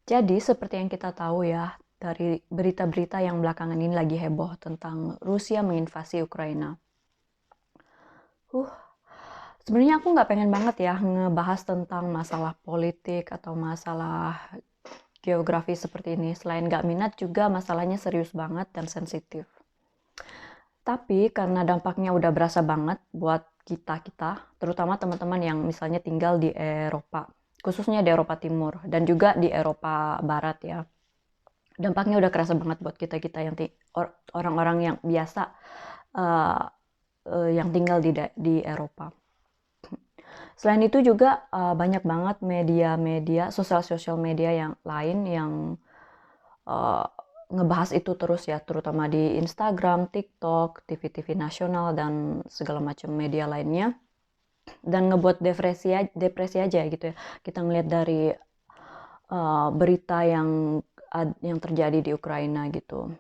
Jadi seperti yang kita tahu ya, dari berita-berita yang belakangan ini lagi heboh tentang Rusia menginvasi Ukraina. Uh, Sebenarnya aku nggak pengen banget ya ngebahas tentang masalah politik atau masalah geografi seperti ini. Selain nggak minat juga masalahnya serius banget dan sensitif. Tapi karena dampaknya udah berasa banget buat kita-kita, terutama teman-teman yang misalnya tinggal di Eropa, khususnya di Eropa Timur dan juga di Eropa Barat ya. Dampaknya udah kerasa banget buat kita-kita yang orang-orang yang biasa uh, yang tinggal di Eropa. Selain itu juga banyak banget media-media, sosial media yang lain yang uh, ngebahas itu terus ya, terutama di Instagram, TikTok, TV-TV nasional dan segala macam media lainnya, dan ngebuat depresi aja gitu ya. Kita ngeliat dari berita yang terjadi di Ukraina gitu.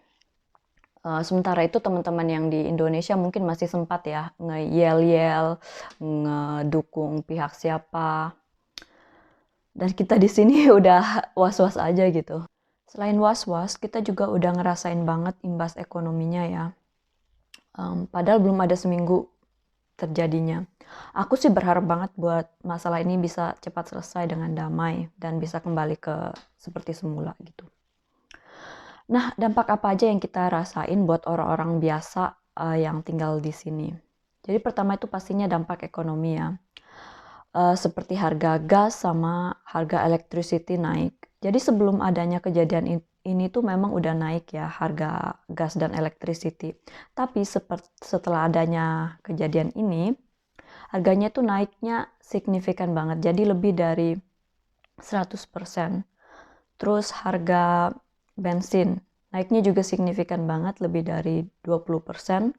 Sementara itu teman-teman yang di Indonesia mungkin masih sempat ya ngeyel-yel, ngedukung pihak siapa. Dan kita di sini udah was-was aja gitu. Selain was-was, kita juga udah ngerasain banget imbas ekonominya ya. Padahal belum ada seminggu terjadinya. Aku sih berharap banget buat masalah ini bisa cepat selesai dengan damai dan bisa kembali ke seperti semula gitu. Nah, dampak apa aja yang kita rasain buat orang-orang biasa yang tinggal di sini? Jadi pertama itu pastinya dampak ekonomi ya. Seperti harga gas sama harga electricity naik. Jadi sebelum adanya kejadian ini tuh memang udah naik ya harga gas dan electricity. Tapi setelah adanya kejadian ini, harganya tuh naiknya signifikan banget. Jadi lebih dari 100%. Terus harga bensin naiknya juga signifikan banget, lebih dari 20%.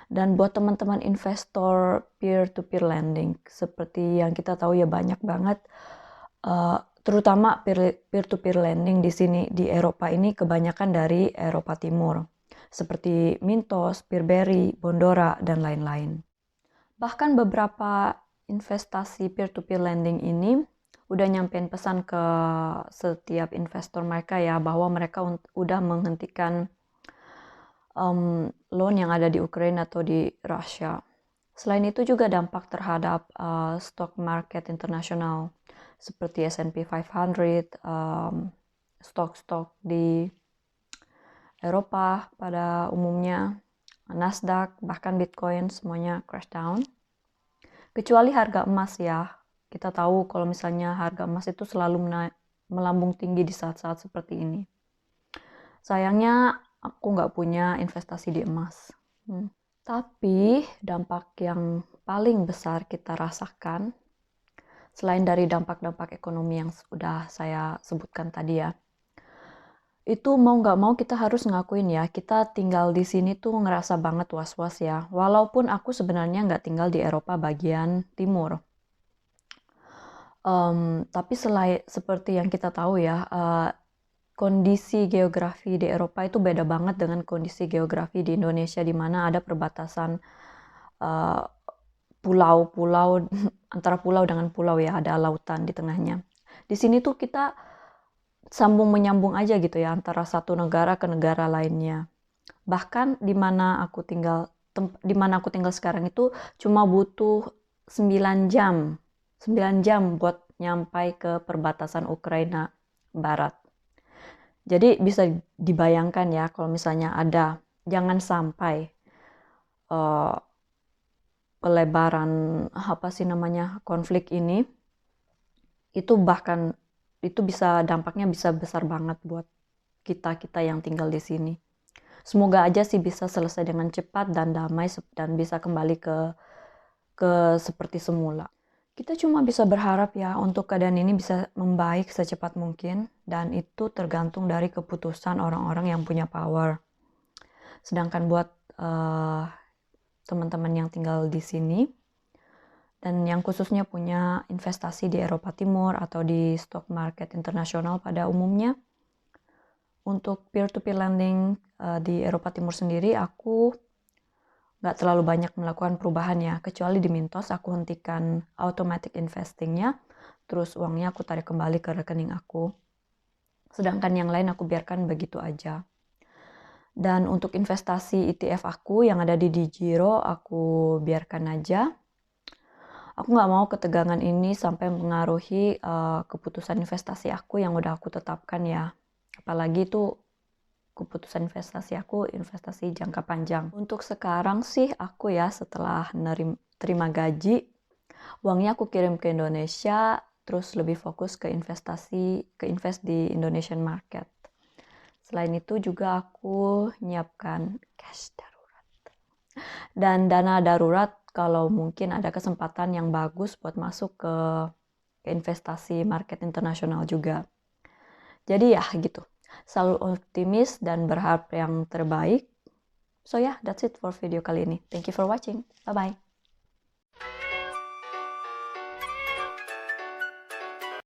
Dan buat teman-teman investor peer-to-peer lending, seperti yang kita tahu ya banyak banget, terutama peer-to-peer lending di sini di Eropa ini kebanyakan dari Eropa Timur, seperti Mintos, Peerberry, Bondora, dan lain-lain. Bahkan beberapa investasi peer-to-peer lending ini udah nyampein pesan ke setiap investor mereka ya, bahwa mereka udah menghentikan loan yang ada di Ukraina atau di Rusia. Selain itu juga dampak terhadap stock market internasional seperti S&P 500, stok-stok di Eropa pada umumnya, Nasdaq, bahkan Bitcoin semuanya crash down. Kecuali harga emas ya. Kita tahu kalau misalnya harga emas itu selalu melambung tinggi di saat-saat seperti ini. Sayangnya aku nggak punya investasi di emas. Tapi dampak yang paling besar kita rasakan, selain dari dampak-dampak ekonomi yang sudah saya sebutkan tadi ya, itu mau nggak mau kita harus ngakuin ya, kita tinggal di sini tuh ngerasa banget was-was ya. Walaupun aku sebenarnya nggak tinggal di Eropa bagian timur. Tapi seperti yang kita tahu ya, kondisi geografi di Eropa itu beda banget dengan kondisi geografi di Indonesia, di mana ada perbatasan pulau-pulau antara pulau dengan pulau ya, ada lautan di tengahnya. Di sini tuh kita sambung menyambung aja gitu ya antara satu negara ke negara lainnya. Bahkan di mana aku tinggal sekarang itu cuma butuh 9 jam. 9 jam buat nyampai ke perbatasan Ukraina Barat. Jadi bisa dibayangkan ya kalau misalnya jangan sampai pelebaran konflik ini, itu dampaknya bisa besar banget buat kita yang tinggal di sini. Semoga aja sih bisa selesai dengan cepat dan damai dan bisa kembali ke seperti semula. Kita cuma bisa berharap ya untuk keadaan ini bisa membaik secepat mungkin, dan itu tergantung dari keputusan orang-orang yang punya power. Sedangkan buat teman-teman yang tinggal di sini dan yang khususnya punya investasi di Eropa Timur atau di stock market internasional pada umumnya, untuk peer-to-peer lending di Eropa Timur sendiri aku nggak terlalu banyak melakukan perubahan ya, kecuali di Mintos aku hentikan automatic investingnya. terus uangnya aku tarik kembali ke rekening aku. Sedangkan yang lain aku biarkan begitu aja. Dan untuk investasi ETF aku yang ada di DigiRo, aku biarkan aja. Aku nggak mau ketegangan ini sampai mengaruhi keputusan investasi aku yang udah aku tetapkan ya. Apalagi itu keputusan investasi aku investasi jangka panjang. Untuk sekarang sih aku ya setelah terima gaji, uangnya aku kirim ke Indonesia, terus lebih fokus ke invest di Indonesian market. Selain itu juga aku nyiapkan cash darurat. Dan dana darurat kalau mungkin ada kesempatan yang bagus buat masuk ke investasi market internasional juga. Jadi ya gitu, selalu optimis dan berharap yang terbaik. So yeah, that's it for video kali ini. Thank you for watching. Bye-bye.